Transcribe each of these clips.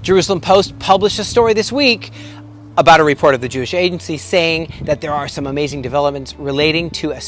Jerusalem Post published a story this week about a report of the Jewish Agency saying that there are some amazing developments relating to a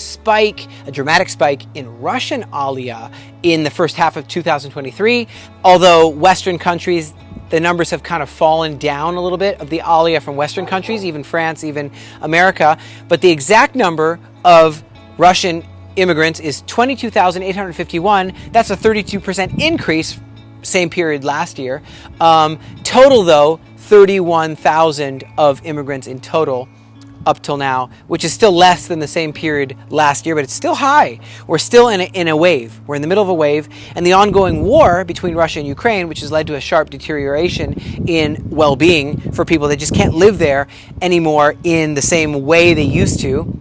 dramatic spike in Russian Aliyah in the first half of 2023. Although Western countries, the numbers have kind of fallen down a little bit of the Aliyah from Western countries, even France, even America. But the exact number of Russian immigrants is 22,851. That's a 32% increase, same period last year. Total, though, 31,000 of immigrants in total up till now, which is still less than the same period last year, but it's still high. We're still in a wave. We're in the middle of a wave, and the ongoing war between Russia and Ukraine, which has led to a sharp deterioration in well-being for people that just can't live there anymore in the same way they used to.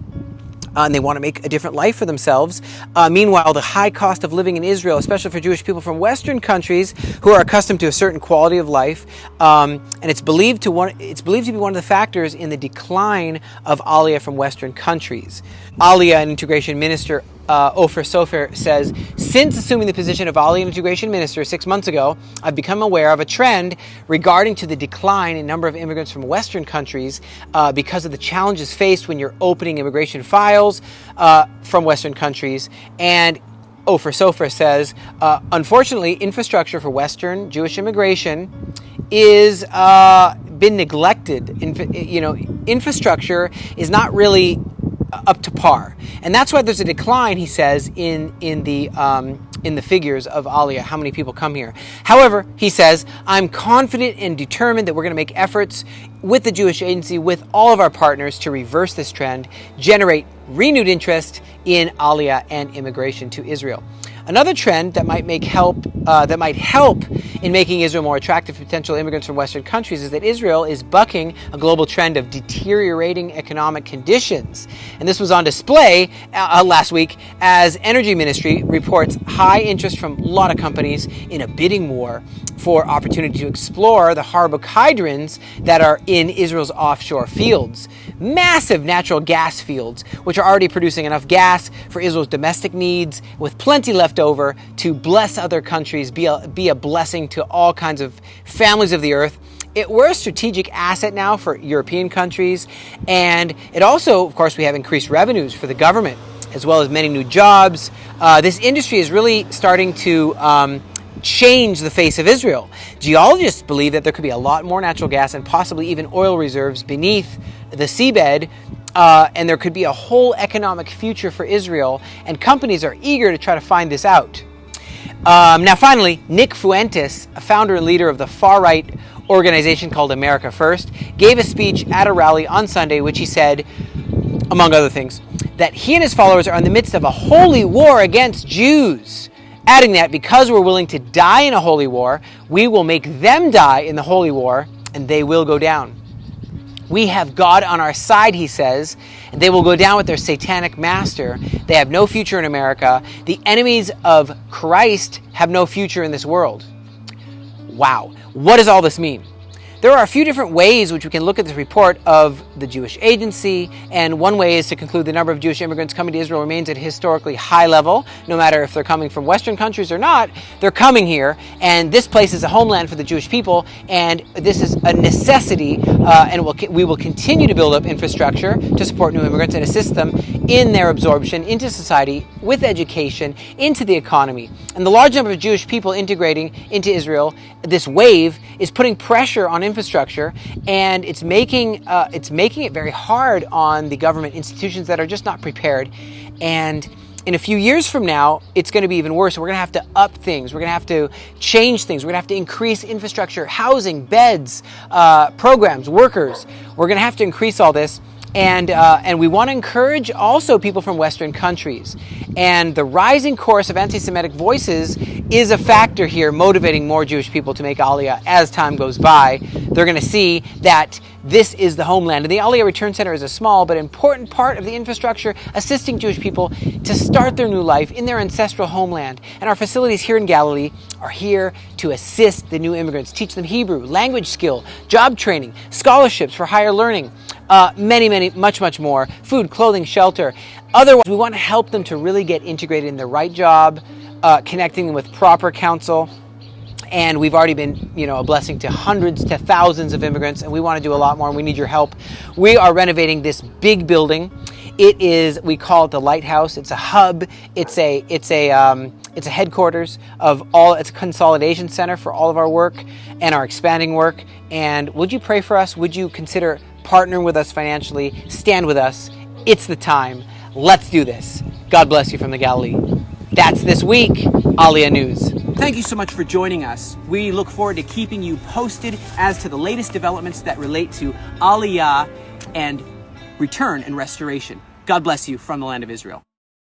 And they want to make a different life for themselves. Meanwhile, the high cost of living in Israel, especially for Jewish people from Western countries who are accustomed to a certain quality of life, and it's believed to be one of the factors in the decline of Aliyah from Western countries. Aliyah and Integration Minister Ofer Sofer says, since assuming the position of Aliyah and Integration Minister 6 months ago, I've become aware of a trend regarding to the decline in number of immigrants from Western countries because of the challenges faced when you're opening immigration files from Western countries. And Ofer Sofer says, unfortunately, infrastructure for Western Jewish immigration is been neglected. Infrastructure is not really up to par, and that's why there's a decline, he says, in the figures of Aliyah, how many people come here. However, he says, I'm confident and determined that we're going to make efforts with the Jewish Agency, with all of our partners, to reverse this trend, generate renewed interest in Aliyah and immigration to Israel. Another trend that might help in making Israel more attractive to potential immigrants from Western countries is that Israel is bucking a global trend of deteriorating economic conditions. And this was on display last week as Energy Ministry reports high interest from a lot of companies in a bidding war for opportunity to explore the hydrocarbons that are in Israel's offshore fields. Massive natural gas fields, which are already producing enough gas for Israel's domestic needs, with plenty left over to bless other countries, be a blessing to all kinds of families of the earth. We're a strategic asset now for European countries, and it also, of course, we have increased revenues for the government, as well as many new jobs. This industry is really starting to change the face of Israel. Geologists believe that there could be a lot more natural gas and possibly even oil reserves beneath the seabed, and there could be a whole economic future for Israel, and companies are eager to try to find this out. Now finally, Nick Fuentes, a founder and leader of the far-right organization called America First, gave a speech at a rally on Sunday, which he said, among other things, that he and his followers are in the midst of a holy war against Jews, adding that because we're willing to die in a holy war, we will make them die in the holy war, and they will go down. We have God on our side, he says, and they will go down with their satanic master. They have no future in America. The enemies of Christ have no future in this world. Wow. What does all this mean? There are a few different ways which we can look at this report of the Jewish Agency, and one way is to conclude the number of Jewish immigrants coming to Israel remains at a historically high level. No matter if they're coming from Western countries or not, they're coming here, and this place is a homeland for the Jewish people, and this is a necessity, and we will continue to build up infrastructure to support new immigrants and assist them in their absorption into society, with education, into the economy. And the large number of Jewish people integrating into Israel, this wave, is putting pressure on infrastructure, and it's making it very hard on the government institutions that are just not prepared. And in a few years from now, it's going to be even worse. We're going to have to up things. We're going to have to change things. We're going to have to increase infrastructure, housing, beds, programs, workers. We're going to have to increase all this. And we want to encourage also people from Western countries. And the rising chorus of anti-Semitic voices is a factor here, motivating more Jewish people to make Aliyah as time goes by. They're going to see that this is the homeland. And the Aliyah Return Center is a small but important part of the infrastructure assisting Jewish people to start their new life in their ancestral homeland. And our facilities here in Galilee are here to assist the new immigrants, teach them Hebrew, language skill, job training, scholarships for higher learning, much more, food, clothing, shelter. Otherwise, we want to help them to really get integrated in the right job, connecting them with proper counsel, and we've already been, a blessing to hundreds to thousands of immigrants, and we want to do a lot more, and we need your help. We are renovating this big building. We call it the Lighthouse. It's a hub. It's a headquarters of all. It's a consolidation center for all of our work and our expanding work. And would you pray for us? Would you consider partnering with us financially? Stand with us. It's the time. Let's do this. God bless you from the Galilee. That's this week, Aliyah News. Thank you so much for joining us. We look forward to keeping you posted as to the latest developments that relate to Aliyah and return and restoration. God bless you from the land of Israel.